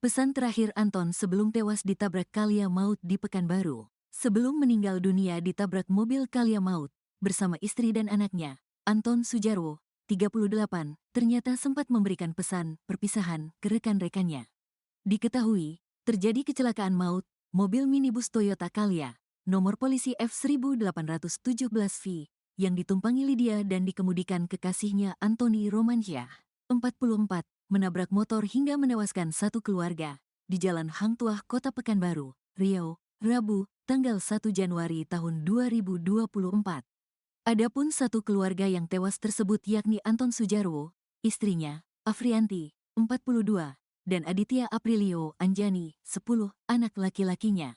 Pesan terakhir Anton sebelum tewas ditabrak Kalia Maut di Pekanbaru. Sebelum meninggal dunia ditabrak mobil Kalia Maut bersama istri dan anaknya, Anton Sujarwo, 38, ternyata sempat memberikan pesan perpisahan ke rekan-rekannya. Diketahui, terjadi kecelakaan maut, mobil minibus Toyota Calya, nomor polisi F1817V, yang ditumpangi Lydia dan dikemudikan kekasihnya Anthony Romansyah, 44, menabrak motor hingga menewaskan satu keluarga di Jalan Hang Tuah, Kota Pekanbaru, Riau, Rabu, tanggal 1 Januari tahun 2024. Adapun satu keluarga yang tewas tersebut yakni Anton Sujarwo, istrinya, Afrianti, 42, dan Aditya Aprilio Anjani, 10, anak laki-lakinya.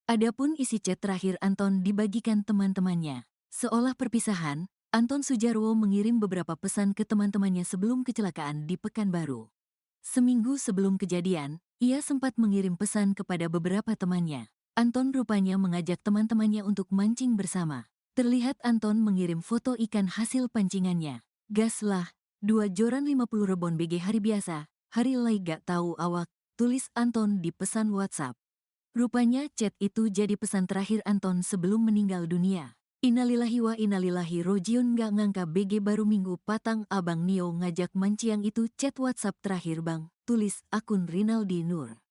Adapun isi chat terakhir Anton dibagikan teman-temannya. Seolah perpisahan, Anton Sujarwo mengirim beberapa pesan ke teman-temannya sebelum kecelakaan di Pekanbaru. Seminggu sebelum kejadian, ia sempat mengirim pesan kepada beberapa temannya. Anton rupanya mengajak teman-temannya untuk mancing bersama. Terlihat Anton mengirim foto ikan hasil pancingannya. Gas lah, 2 joran 50 rebon BG hari biasa, hari lai gak tahu awak, tulis Anton di pesan WhatsApp. Rupanya chat itu jadi pesan terakhir Anton sebelum meninggal dunia. Innalillahi wa innalillahi rojiun, gak ngangka BG baru minggu patang abang Nio ngajak manciang itu chat WhatsApp terakhir bang, tulis akun Rinaldi Nur.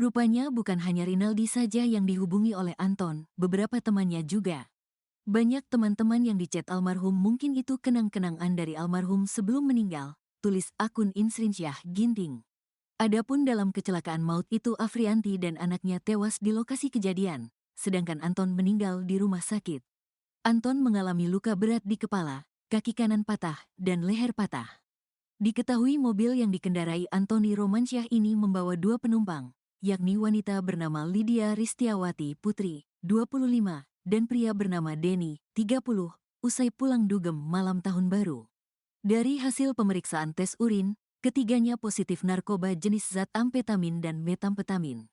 Rupanya bukan hanya Rinaldi saja yang dihubungi oleh Anton, beberapa temannya juga. Banyak teman-teman yang dicat almarhum mungkin itu kenang-kenangan dari almarhum sebelum meninggal, tulis akun Insrinsyah Ginting. Adapun dalam kecelakaan maut itu Afrianti dan anaknya tewas di lokasi kejadian, sedangkan Anton meninggal di rumah sakit. Anton mengalami luka berat di kepala, kaki kanan patah, dan leher patah. Diketahui mobil yang dikendarai Anthony Romansyah ini membawa 2 penumpang, yakni wanita bernama Lydia Ristiawati Putri, 25, dan pria bernama Denny, 30, usai pulang dugem malam tahun baru. Dari hasil pemeriksaan tes urin, ketiganya positif narkoba jenis zat amfetamin dan metamfetamin.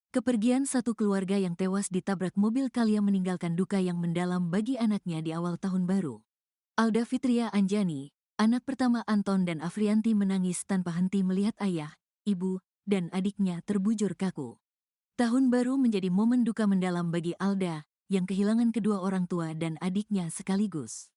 Kepergian satu keluarga yang tewas ditabrak mobil Calya meninggalkan duka yang mendalam bagi anaknya di awal tahun baru. Alda Fitria Anjani, anak pertama Anton dan Afrianti, menangis tanpa henti melihat ayah, ibu, dan adiknya terbujur kaku. Tahun baru menjadi momen duka mendalam bagi Alda, yang kehilangan kedua orang tua dan adiknya sekaligus.